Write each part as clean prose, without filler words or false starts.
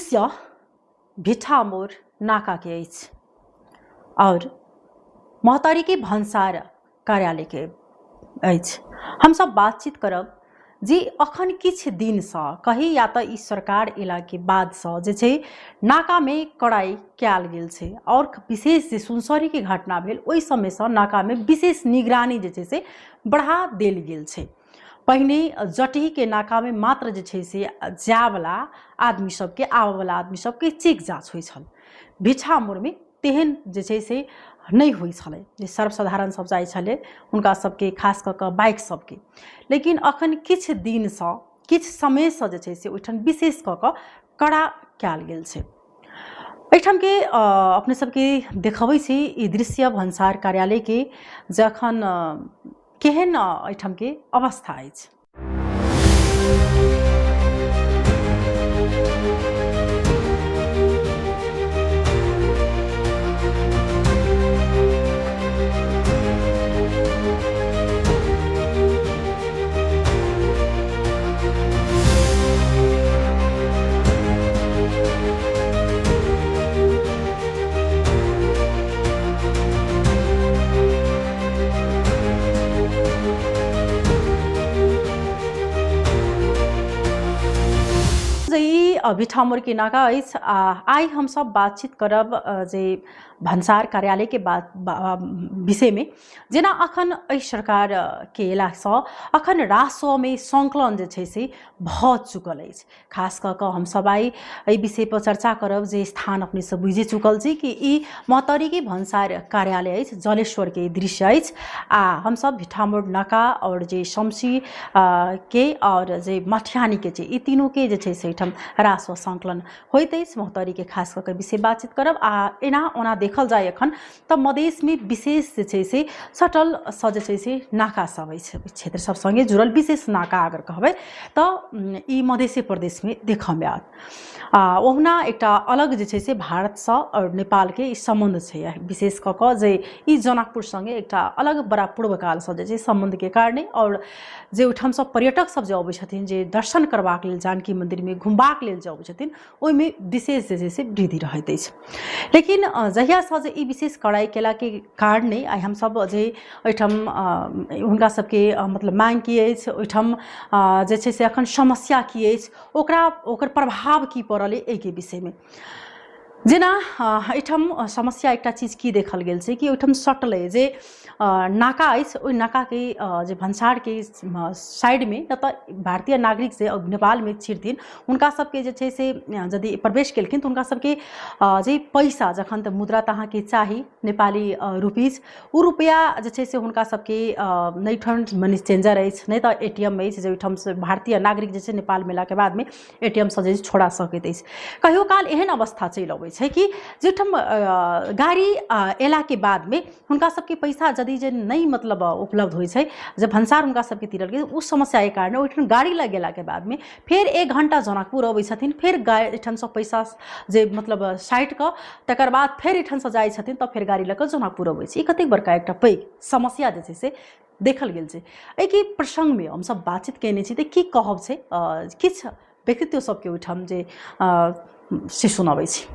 दृश्य भिठामोर नाका के अछि और महतरी के भन्सार कार्यालय के अछि। हम सब बातचीत करब जे अखन किछ दिन से कही या तो ई सरकार एला के बाद से जे छै नाका में कड़ाई कयल गेल छै और विशेष जे सुनसरी के घटना भेल ओहि समय से नाका में विशेष निगरानी जे छै से बढ़ा देल गेल छै। पहिने जटही के नाका में मात्र जे छै से जायवला आदमी सबके आबयवला आदमी सबके चेक जाँच होइ छल। भिठामोर में तेहन जे छै से नहीं होइ छलै, जे सर्वसाधारण सब जाइ छलै हुनका सबके खास कऽ कऽ बाइक सबके। लेकिन अखन किछ दिन से किछ समय से जे छै से ओहिठाम विशेष कऽ कऽ कड़ा कयल गेल छै। एहिठाम के अपने सबके देखबै छी ई दृश्य भन्सार कार्यालय के जखन केहन एहिठाम के अवस्था अछि। भिठामोर के नाका अछि। आई हम सब बातचीत करब जे भन्सार कार्यालय के विषय में। जेना अखन एहि सरकार के अयला सँ अखन राजस्व में संकलन जे छै से भ चुकल अछि। खास कऽ कऽ हम सब आई एहि विषय पर चर्चा करब जे स्थान अपने सब बुझे चुकल छी कि ई महतरी के भन्सार कार्यालय अछि, जलेश्वर के दृश्य अछि। आ हम सब भिठामोर नाका और जे शमशी के और जे मठियानी के छै ई तीनों के जे छै से एहिठाम राजस्व संकलन होइत अछि। महतरी के खास कऽ के विषय बातचीत करब। आ एना ओना देखल जाए अखन तऽ मधेश में विशेष जे छै से सटल सँ जे छै से नाका सब अछि, क्षेत्र सब संगे जुड़ल विशेष नाका अगर कहबै तऽ ई मधेश प्रदेश में देखऽ में आयत। ओहुना एकटा अलग जे छै से भारत सँ और नेपाल के ई संबंध छै, विशेष कऽ कऽ जे ई जनकपुर संगे एकटा अलग बड़ा पूर्व काल सँ जे छै संबंध के कारणे और जे ओहिठाम सँ पर्यटक सब जे अबै छथिन जे दर्शन करबाक लेल जानकी मंदिर में घुमबाक लेल जे अबै छथिन ओहि में विशेष जे छै से वृद्धि रहैत अछि। लेकिन जहिया सँ जे ई विशेष कड़ाई केला के कारणे आई हम सब जे ओहिठाम हुनका सबके मतलब मांग की अछि, ओहिठाम जे छै से अखन समस्या की अछि, ओकर प्रभाव की पड़ल एहि के विषय में। जेना एहिठाम समस्या एकटा चीज की देखल गेल छै कि ओहिठाम सटले जे नाका अछि ओहि नाका के जे भन्सार के साइड में जतऽ भारतीय नागरिक से नेपाल में छिरथिन हुनका सबके जे छै से यदि प्रवेश केलखिन तऽ हुनका सबके जे पैसा जखन तऽ मुद्रा तऽ अहाँके चाही नेपाली रुपीज, ओ रुपया जे छै से हुनका सबके नहि ठाम मनी चेंजर अछि नहि तऽ एटीएम अछि जे ओहिठाम से भारतीय नागरिक जे छै नेपाल में एलाके बाद में एटीएम से जे छोड़ा सकैत अछि। कहियो काल एहन अवस्था चलि अबै छै कि जेठाम गाड़ी एला के बाद में हुनका सबके पैसा यदि जे नहीं मतलब उपलब्ध होइ छै, जब भन्सार हुनका सबके तिरल गेल उस समस्या के कारण ओहिठाम गाड़ी लग गेला के बाद में फिर 1 घंटा जनकपुर अबै छथिन, फिर एठाम से पैसा जे मतलब साइट कऽ तकर बाद फिर एठाम से जाइ छथिन तऽ फिर गाड़ी लऽ कऽ जनकपुर अबै छै। ई कतेक बड़का एकटा पैघ समस्या जे छै से देखल गेल छै। एहि के प्रसंग में हम सब बातचीत केने छी तऽ की कहब छै किछ व्यक्तित्व सबके ओहिठाम जे से सुनाबै छी।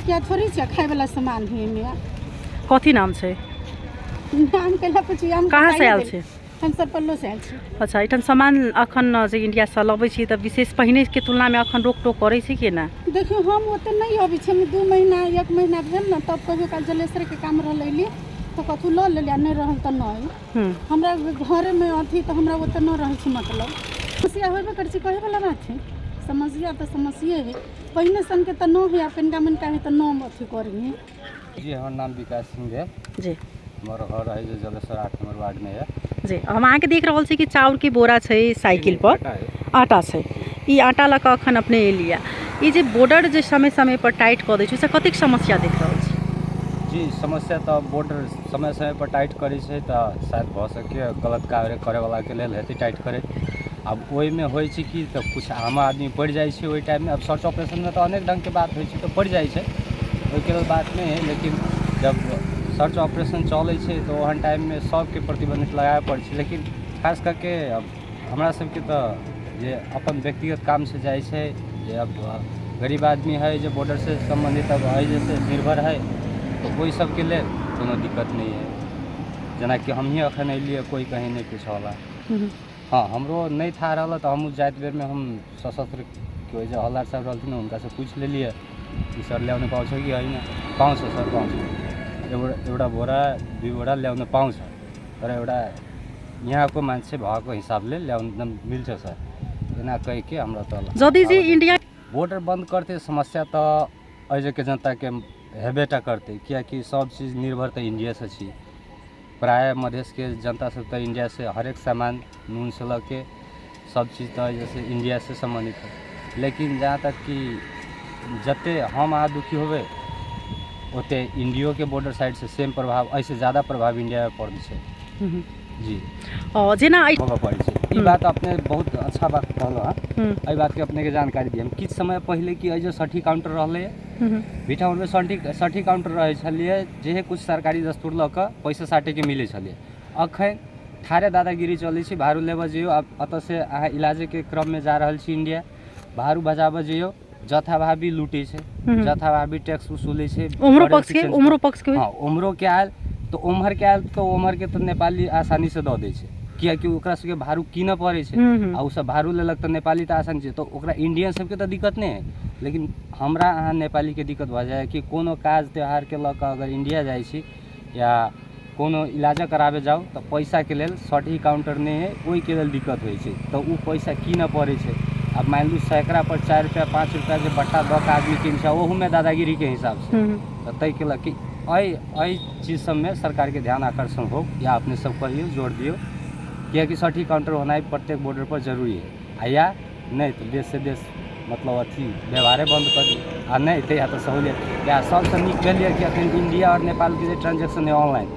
क्या थोड़ी छै खाय वाला सामान है में कथी नाम छै? नाम केला पूछी हम कहाँ से आयल छै? हम सब पल्लो से आयल छी। अच्छा, एठाम सामान अखन जे इंडिया से लबै छी तऽ विशेष पहिने के तुलना में अखन रोक टोक करै छी कि ना? देखियो हम ओते नहीं अबै छी, 2 महीना 1 महीना भेल ना तब कहियो काल जलेश्वर के काम रहलै तो कथु ल लेलिया, नहीं रहल त नहीं। हमरा घर में अथी तो हमरा ओते न रहै छै मतलब समस्या होबे कर छी, कहे वाला बात है। समस्या तो समस्या है, पहिने सन के त न है, पेनका मनका है त न अथी करी। जी हमर नाम विकास सिंह है जी, हमर घर है जो जलेश्वर 8 नंबर वार्ड में है जी। हम अहाँ के देख रहल छी कि चाउर के बोरा छै साइकिल पर, आटा छै। ई आटा लऽ कऽ अखन अपने एलिया। ई जे बॉर्डर जे समय समय पर टाइट कऽ दै छै से कतेक समस्या देख रहल छी? जी समस्या तो बॉर्डर समय समय पर टाइट करे छै तऽ शायद भ सके गलत कार्य करे वाला के लेल हेतै टाइट करे। अब ओहि में होइ छै कि तऽ कुछ आम आदमी पड़ जाइ छै ओहि टाइम में। अब सर्च ऑपरेशन में तो अनेक ढंग के बात होइ छै तो पड़ जाइ छै, ओहिके लेल बात नहीं है। लेकिन जब सर्च ऑपरेशन चलै छै तो ओहन टाइम में सबके प्रतिबंधित लगाए पड़ै छै। लेकिन खास करके अब हमरा सबके तो जे अपन व्यक्तिगत काम से जाइ छै, जे अब गरीब आदमी है जो बॉर्डर से संबंधित अब है जैसे निर्भर है तो कोई सबके लिए कोनो दिक्कत नहीं है। जना कि हम ही अखन अलिए कोई कहीं नहीं कुछ होला। हाँ हमरो नहीं था रहा तो हम जात बेर में हम सशस्त्र के वजह हल्दार साहब रहती ना उनका से पूछ ले लिए कि सर ल्याउन पाउँछ कि होइन। पाउँछ सर पाउँछ, एउटा बोरा 2 बोरा ल्याउन पाउँछ, तर एउटा यहाँको मान्छे भएको हिसाबले ल्याउन मिल्छ सर। एना कह के हमरा त जदि जी इंडिया बॉर्डर बंद करते समस्या तो अजे के जनता के हेबेटा करते, कियाकि सब चीज़ निर्भर तो इंडिया से छी। प्राय मधेश के जनता सब तो इंडिया से हर एक सामान नून से लगे सब चीज़ तो जैसे इंडिया से संबंधित है। लेकिन जहाँ तक कि जते हम आ दुखी होवे ओते इंडियो के बॉर्डर साइड से सेम प्रभाव ऐसे ज़्यादा प्रभाव इंडिया में पड़े छे जी। जेना होगा पड़े छे। ई बात अपने बहुत अच्छा बात कहलो है। एहि बात के अपने के जानकारी दी। हम किछ समय पहले की जो 60 काउंटर रहले भिठाउन में 60 काउंटर रहे छलिए जे कुछ सरकारी दस्तूर ल के पैसा साटे के मिले छलिए। अखन थारे दादागिरी चले छी, भारू लेबा जइयो अत से अहाँ इलाज के क्रम में जा रहल छी इंडिया, भारू बजाबा जइयो जथाभावी लूटे छे, जथाभावी टैक्स वसूले छे। उम्र पक्ष के हाँ उम्रो के आयल तो उम्र के आयल तो उम्र के तो नेपाली आसानी से दे दे छे, कियाकि ओकरा सबके भारू कीन पड़े छे आ उ सब भारू लेलक तो नेपाली तो आसानी से तो ओकरा इंडियन सबके तो दिक्कत नहीं है। लेकिन हमरा अहाँ नेपाली के दिक्कत भ जाए कि कोनो काज त्यौहार के लक अगर इंडिया जाए छी या कोनो इलाज करावे जाओ तो पैसा के लेल 60 काउंटर नहीं है, ओई के लेल दिक्कत होइ छे तो उ पैसा कीन पड़े छे। अब मान लू सैकड़ा पर 4 रुपया 5 रुपया के बट्टा द के आदमी किन छे ओहू में दादागिरी के हिसाब से तो तय के लक आई चीज़ सब में सरकार के ध्यान आकर्षण हो या अपने सब कहियो जोड़ दियो, कियाकि 60 काउंटर होना प्रत्येक बॉर्डर पर जरूरी है। या नहीं तो देश से देश मतलब अथी व्यवहारे बंद कर दी आ नहीं तो या तो सहूलियत या सबसे निक भेलिए कि अखन इंडिया और नेपाल के जो ट्रांजेक्शन है ऑनलाइन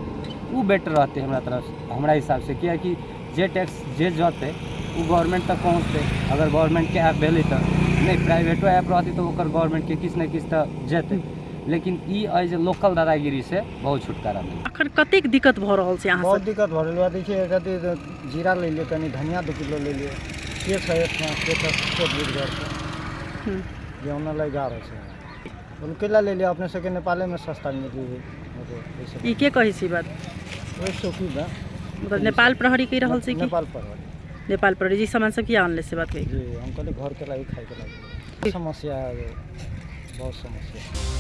वो बेटर रहते हमरा तरफ हमरा हिसाब से, कियाकि जे टैक्स जे जते वो गवर्नमेंट तक पहुँचते। अगर गवर्नमेंट के ऐप भेले तो नहीं प्राइवेटो ऐप रहती तो ओकर गवर्नमेंट के किछ न किछ तो जेते। लेकिन ई एज लोकल दादागिरी से बहुत छुटकारा मिले। अखन कतेक दिक्कत भ रहल छै अहाँ बहुत दिक्कत भ रहल बा। देखिए कति जीरा ले लियो, कनी धनिया 2 किलो ले लियो, के छै इतना के तो दूध घर पे जे ओना ले जा रहे छै उनकेला ले लियो। अपने सबके नेपाले में सस्ता मिली ई के कहै छी बात ओइ सोकी बा मतलब नेपाल प्रहरी कहि रहल छै कि नेपाल प्रहरी जी सामान सब किया आनले से बात कही जी हम कहले घर के लागि खाए के लागि समस्या है, बहुत समस्या।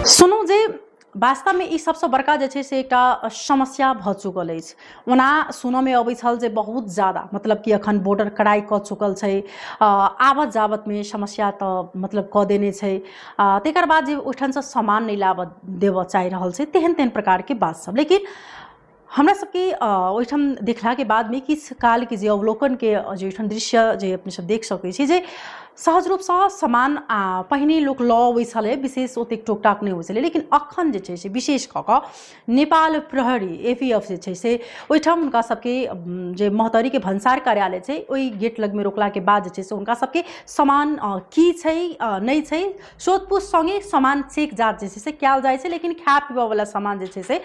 सुनू जे वास्तव में ई सबसे बड़का जे छै से एकटा समस्या भ चुकल अछि। ओना सुनऽ में अबै छल जे बहुत ज़्यादा मतलब कि अखन बॉर्डर कड़ाई क चुकल छै, आबत जाबत में समस्या तो मतलब क देने छै, तेकर बाद जे ओहिठाम से सामान नहीं लाबऽ देबऽ चाहि रहल छै तेहन तेहन प्रकार के बात सब। लेकिन हमरा सबके ओहिठाम देखला के बाद में किछ काल के जे अवलोकन के जे ओहिठाम दृश्य जे अपने सब देख सकै छी जे सहज रूप से सामान पहिने लोक लऽ अबै छलै, विशेष ओतेक टोकटाक नहीं होइ छलै। लेकिन अखन जे छै से विशेष कऽ कऽ नेपाल प्रहरी एपीएफ जे छै से ओहिठाम हुनका सबके जे महतरी के भंसार कार्यालय छै ओहि गेट लग में रोकला के बाद जे छै से हुनका सबके सामान की छै नहीं छै सोधपूछ संगे सामान चेक जाँच जे छै से कयल जाइ छै। लेकिन खाय पीबऽ वाला सामान जे छै से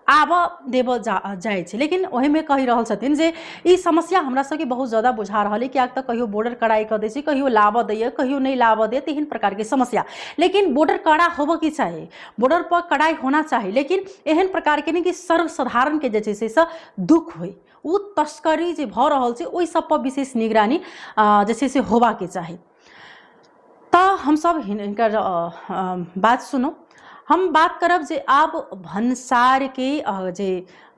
आब देव जाए छै। लेकिन वही में कहि रहल छथिन जे ई समस्या हमरा सबके बहुत ज़्यादा बुझा रहल है, कियाक तऽ कहियो बॉर्डर कड़ाई कर दै छै, कहियो लाबऽ दैए, कहियो नहीं लाबऽ दे, तेहन प्रकार के समस्या। लेकिन बॉर्डर कड़ा होबऽ की चाही, बॉर्डर पर कड़ाई होना चाहिए, लेकिन एहन प्रकार के नहीं कि सर्वसाधारण के जे छै से दुख होय उ तस्करी जे भऽ रहल छै ओहि सब पर विशेष निगरानी जे छै से होबा के चाही। तऽ हम सब हिनकर बात सुनो। हम बात करब जे आब भंसार के जे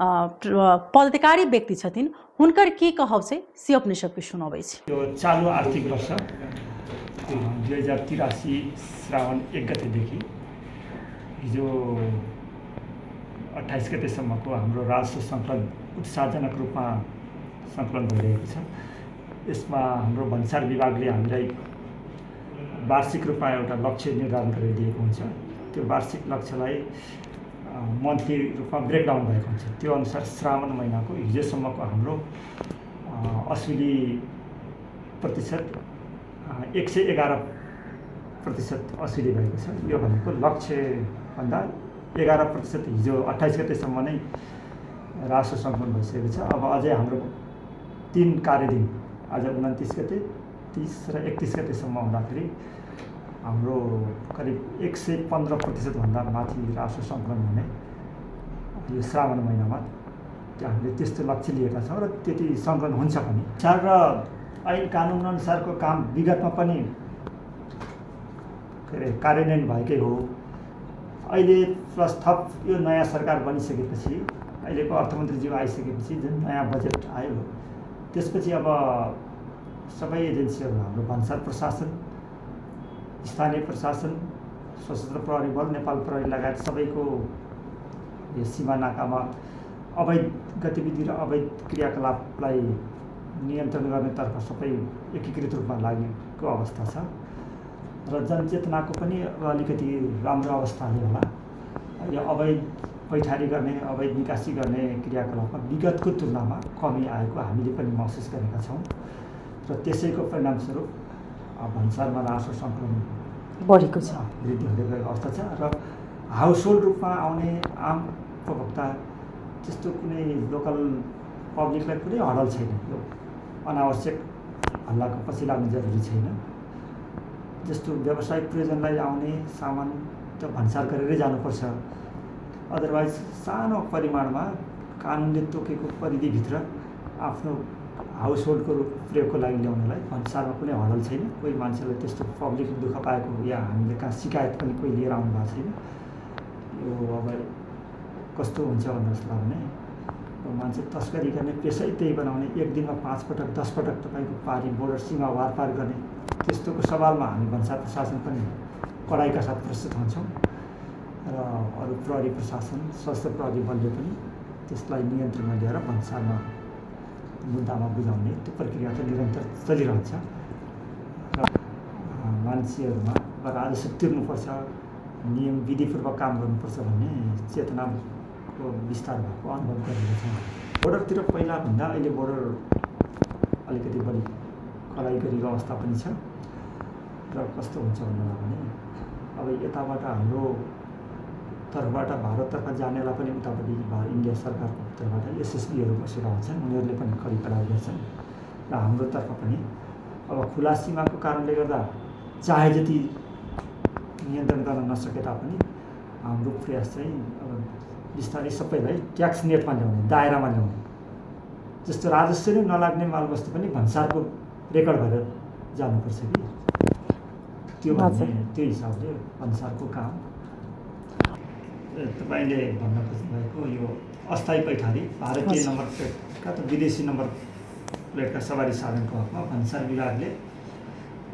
पदाधिकारी व्यक्ति छथिन हुनकर की कहब से अपने सबके सुनबै छी। यो चालू आर्थिक वर्ष 2083 श्रावण 1 गतेदेखि हिजो 28 गतेसम्मको हाम्रो राजस्व सङ्कलन उत्साहजनक रूपमा सङ्कलन भइरहेको छ। यसमा हाम्रो भन्सार विभागले हामीलाई वार्षिक रूपमा एउटा लक्ष्य निर्धारण गरेर दिएको हुन्छ। त्यो वार्षिक लक्ष्यलाई मन्थली रूपमा ब्रेकडाउन भएको हुन्छ। त्यो अनुसार श्रावण महिनाको हिजोसम्मको हाम्रो असुली प्रतिशत 111% असुली भएको छ। यो भनेको लक्ष्यभन्दा 11% हिजो 28 गतेसम्म नै रासो सम्पन्न भइसकेको छ। अब अझै हाम्रो 3 कार्यदिन आज 29 गते, 30 र 31 गतेसम्म हुँदाखेरि हाम्रो करिब 115% भन्दा माथि रासो सङ्कलन हुने यो श्रावण महिनामा त्यो हामीले त्यस्तो लक्ष्य लिएका छौँ र त्यति सङ्कलन हुन्छ पनि। चार र ऐन कानुन अनुसारको काम विगतमा पनि कार्यान्वयन भएकै हो। अहिले प्लस थप यो नयाँ सरकार बनिसकेपछि, अहिलेको अर्थमन्त्रीज्यू आइसकेपछि जुन नयाँ बजेट आयो, त्यसपछि अब सबै एजेन्सीहरू, हाम्रो भन्सार प्रशासन, स्थानीय प्रशासन, सशस्त्र प्रहरी बल, नेपाल प्रहरी लगायत सबैको यो सीमा नाकामा अवैध गतिविधि र अवैध क्रियाकलापलाई नियन्त्रण गर्नेतर्फ सबै एकीकृत रूपमा लागेको अवस्था छ र जनचेतनाको पनि अलिकति राम्रो अवस्थाले होला यो अवैध पैठारी गर्ने, अवैध निकासी गर्ने क्रियाकलापमा विगतको तुलनामा कमी आएको हामीले पनि महसुस गरेका छौँ र त्यसैको परिणामस्वरूप भन्सारमा रासो सङ्कलन बढेको छ, वृद्धि हुँदै गएको अवस्था छ र हाउसहोल्ड रूपमा आउने आम उपभोक्ता त्यस्तो कुनै लोकल पब्लिकलाई कुनै हडल छैन। यो अनावश्यक हल्लाको पछि लाग्नु जरुरी छैन। जस्तो व्यावसायिक प्रयोजनलाई आउने सामान त भन्सार गरेरै जानुपर्छ। अदरवाइज सानो परिमाणमा कानुनले तोकेको परिधिभित्र आफ्नो हाउसहोल्डको प्रयोगको लागि ल्याउनलाई भन्सारमा कुनै हडल छैन। कोही मान्छेलाई त्यस्तो पब्लिकले दुःख पाएको या हामीले कहाँ शिकायत पनि कोही लिएर आउनु भएको छैन। यो अब कस्तो हुन्छ भन्नुहोस् भने मान्छे तस्करी गर्ने पेसै त्यही बनाउने, एक दिनमा 5 पटक 10 पटक तपाईँको पारी बोर्डर सीमा वारपार गर्ने, त्यस्तोको सवालमा हामी भन्सार प्रशासन पनि कडाइका साथ प्रस्तुत हुन्छौँ र अरू प्रहरी प्रशासन, सशस्त्र प्रहरी बलले पनि त्यसलाई नियन्त्रणमा लिएर भन्सारमा मुद्दामा बुझाउने त्यो प्रक्रिया त निरन्तर चलिरहन्छ र मान्छेहरूमा राजस्व तिर्नुपर्छ, नियम विधिपूर्वक काम गर्नुपर्छ भन्ने चेतनाको विस्तार भएको अनुभव गरेका छौँ। बोर्डरतिर पहिलाभन्दा अहिले बोर्डर अलिकति बढी कडाइ गरेको अवस्था पनि छ र कस्तो हुन्छ भने अब यताबाट हाम्रो तर्फबाट भारततर्फ जानेलाई पनि उतापट्टि इन्डिया सरकारको तर्फबाट एसएसबीहरू बसेर आउँछन्, उनीहरूले पनि कडी कडाइ गर्छन् र हाम्रोतर्फ पनि अब खुला सीमाको कारणले गर्दा चाहे जति नियन्त्रण गर्न नसके तापनि हाम्रो प्रयास चाहिँ अब बिस्तारै सबैलाई ट्याक्स नेटमा ल्याउने, दायरामा ल्याउने, जस्तो राजस्व नै नलाग्ने मालवस्तु पनि भन्सारको रेकर्ड भएर जानुपर्छ कि त्यो भन्ने त्यो हिसाबले भन्सारको काम। तपाईँले भन्न खोज्नुभएको यो अस्थायी पैठारी भारतीय नम्बर प्लेटका त विदेशी नम्बर प्लेटका सवारी साधनको हकमा भन्सार विभागले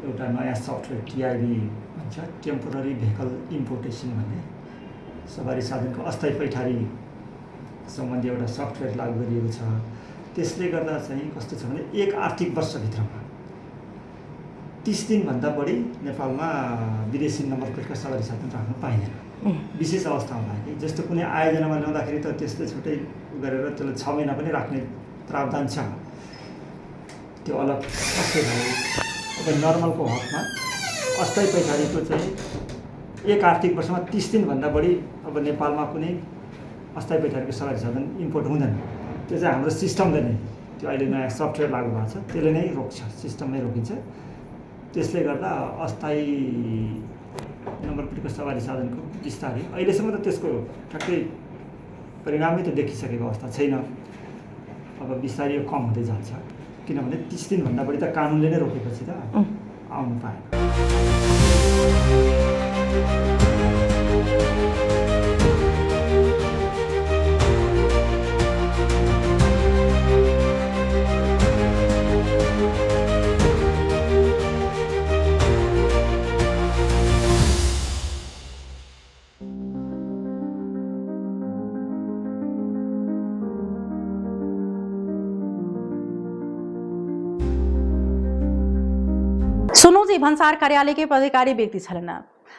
एउटा नयाँ सफ्टवेयर टिआइबी भन्छ, टेम्पोररी भेहिकल इम्पोर्टेसन भन्ने सवारी साधनको अस्थायी पैठारी सम्बन्धी एउटा सफ्टवेयर लागू गरिएको छ। त्यसले गर्दा चाहिँ कस्तो छ भने एक आर्थिक वर्षभित्रमा 30 दिनभन्दा बढी नेपालमा विदेशी नम्बर प्लेटका सवारी साधन राख्न पाइँदैन। विशेष अवस्था हुँदाखेरि जस्तो कुनै आयोजनामा ल्याउँदाखेरि त त्यसले छुट्टै गरेर त्यसलाई 6 महिना पनि राख्ने प्रावधान छ, त्यो अलग कस्तो भयो। अब नर्मलको हकमा अस्थायी पैठारीको चाहिँ एक आर्थिक वर्षमा 30 दिनभन्दा बढी अब नेपालमा कुनै अस्थायी पैठारीको सवारी साधन इम्पोर्ट हुँदैन। त्यो चाहिँ हाम्रो सिस्टमले नै, त्यो अहिले नयाँ सफ्टवेयर लागू भएको छ त्यसले नै रोक्छ, सिस्टममै रोकिन्छ। त्यसले गर्दा अस्थायी नम्बर प्लेटको सवारी साधनको बिस्तारै अहिलेसम्म त त्यसको ठ्याक्कै परिणामै त देखिसकेको अवस्था छैन। अब बिस्तारै यो कम हुँदै जान्छ, किनभने 30 दिनभन्दा बढी त कानुनले नै रोकेपछि त आउनु पाएन। सुनौजी जे भन्सार कार्यालय के पदाधिकारी व्यक्ति छलन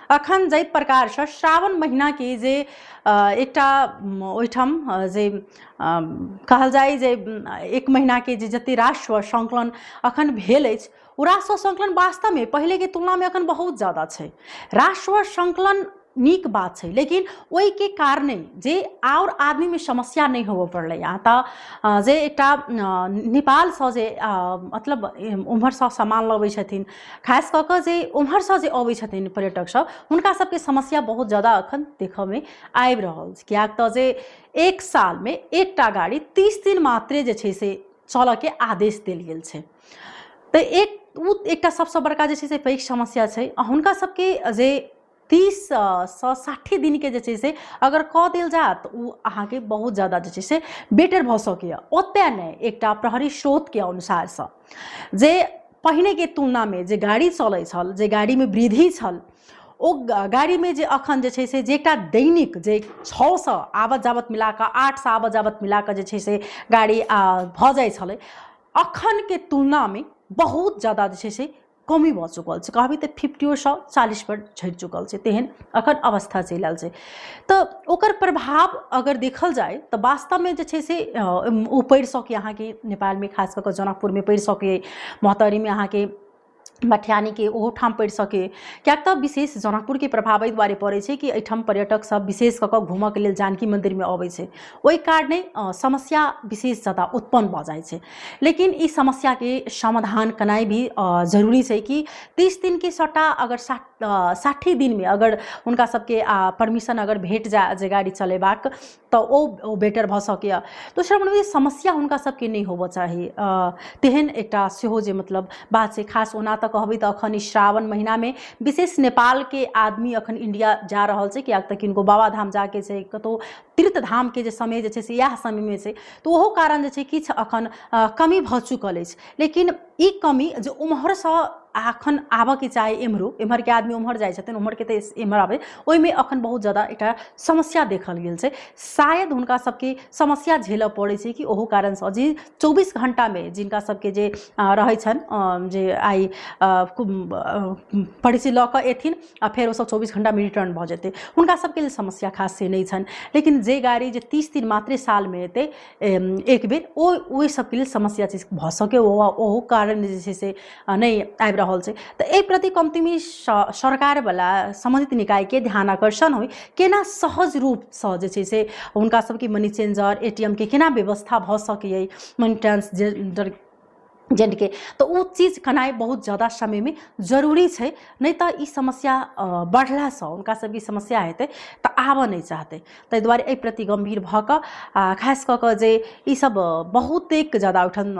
अखन जै प्रकार से श्रावण महीना के जे एकटा ओहिठाम जे कहल जाय जे 1 महीना के जे जते राजस्व संकलन अखन भेल अछि ओ राजस्व संकलन वास्तव में पहले के तुलना में अखन बहुत ज्यादा छै। राजस्व संकलन नीक बात है, लेकिन वही के कारणे जे और आदमी में समस्या नहीं हो पड़ल। यहाँ तो जे एक नेपाल से जे मतलब उम्हर से सामान लबै छथिन, खास कऽ के जे उम्हर से जे अबै छथिन पर्यटक सब, हुनका सबके समस्या बहुत ज़्यादा अखन देखऽ में आबि रहल छै। कियाक तऽ जे एक साल में एकटा गाड़ी 30 दिन मात्रे जे छै से चलऽ के आदेश देल गेल छै। तऽ एकटा सबसे बड़का जे छै से पैघ समस्या छै। हुनका सबके जे 30 से 60 दिन के जे छै से अगर कऽ देल जात ओ अहाँ के बहुत ज़्यादा जे छै से बेटर भऽ सकैए। ओतय नहि एकटा प्रहरी स्रोत के अनुसार से जे पहिने के तुलना में जे गाड़ी चलै छल, जे गाड़ी में वृद्धि छल, ओ गाड़ी में जे अखन जे छै से जे एकटा दैनिक जे 6 से आबत जाबत मिला कऽ 8 से आबत जाबत मिला कऽ जे छै से गाड़ी भऽ जाइ छलै, अखन के तुलना में बहुत ज़्यादा जे छै से कमी भऽ चुकल छै। कहबै तऽ 50 से 40 पर झड़ि चुकल छै, तेहन अखन अवस्था चलि आयल छै। तऽ ओकर प्रभाव अगर देखल जाए तऽ वास्तव में जे छै से ओ पड़ि सकै अहाँ के नेपाल में, खास कऽ के जनकपुर में पड़ि सकै, मोहतरी में अहाँ के मटिहानी के ओहो ठाम पड़ि सके। कियाक तऽ विशेष जनकपुर के प्रभाव एहि दुआरे पड़ै छै कि एहिठाम पर्यटक सब विशेष कऽ के घूमऽ के लेल जानकी मंदिर में अबै छै, ओहि कारणे समस्या विशेष ज़्यादा उत्पन्न भऽ जाइ छै। लेकिन ई समस्या के समाधान केनाइ भी जरूरी छै कि 30 दिन के सट्टा अगर 60 दिन में अगर हुनका सबके परमिशन अगर भेट जाए जे गाड़ी चलेबाक तऽ ओ बेटर भऽ सकैए। दोसर मतलब समस्या हुनका सबके नहीं होबऽ चाही, तेहन एकटा सेहो जे मतलब बात छै। खास ओना तऽ कहबै तऽ अखन ई श्रावण महीना में विशेष नेपाल के आदमी अखन इंडिया जा रहल छै, कियाक तऽ किनको बाबाधाम जाके छै, कतौ तीर्थ धाम के जे समय जे छै से इएह समय में छै, तऽ ओहो कारण जे छै किछु अखन कमी भऽ चुकल अछि। लेकिन ई कमी जे उम्हर से अखन आबऽ के चाही, एम्हर के आदमी उम्हर जाइ छथिन, उम्हर के तऽ एम्हर आबै, ओहिमे अखन बहुत ज़्यादा एकटा समस्या देखल गेल छै। शायद हुनका सबके समस्या झेलऽ पड़ै छै कि ओहो कारण से जे 24 घंटा में जिनका सबके जे रहै छनि जे आइ परिचय लऽ कऽ एथिन आ फेर ओ सब 24 घंटा में रिटर्न भऽ जेतै, हुनका सबके लेल समस्या खास से नहीं छनि। लेकिन जे गाड़ी जे 30 दिन मात्रे साल में एतै एक बेर, ओहि सबके लेल समस्या भऽ सकै, ओहो कारण जे छै से नहीं आबि रहल छै। तऽ एहि प्रति कमती में सरकार वाला संबंधित निकाय के ध्यान आकर्षण होइ, केना सहज रूप से जे छै से हुनका सबके मनी चेंजर ATM के केना व्यवस्था भऽ सकैए, मनी ट्रांसजेंडर जेंट के, तो वो चीज कनाई बहुत ज़्यादा समय में जरूरी है। नहीं तो ई समस्या बढ़ला से उनका सबकी समस्या हेतै तो आबऽ नहीं चाहते। ताहि दुआरे एहि प्रति गंभीर भऽ कऽ खास कऽ के जे ई सब बहुत एक ज़्यादा उठन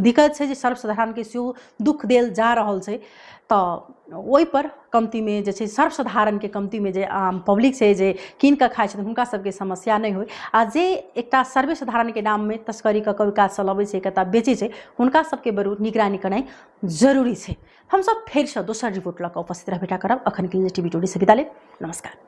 दिक्कत है, जे सर्वसाधारण के सेहो दुख देल जा रहल छै। तो ओहि पर कमती में जे छै सर्वसाधारण के कमती में जे आम पब्लिक से जे कीन कऽ खाइ छथिन हुनका सबके समस्या नहीं होइ, आ जे एकटा सर्वसाधारण के नाम में तस्करी कऽ कऽ काज चलबै छै, कतऽ बेचै छै, हुनका सबके बरू निगरानी करनाइ जरूरी छै। हम सब फेर से दोसर रिपोर्ट लऽ कऽ उपस्थित रह भेटा करब। अखन के लिए टीवी टोडी से विदा लेब। नमस्कार।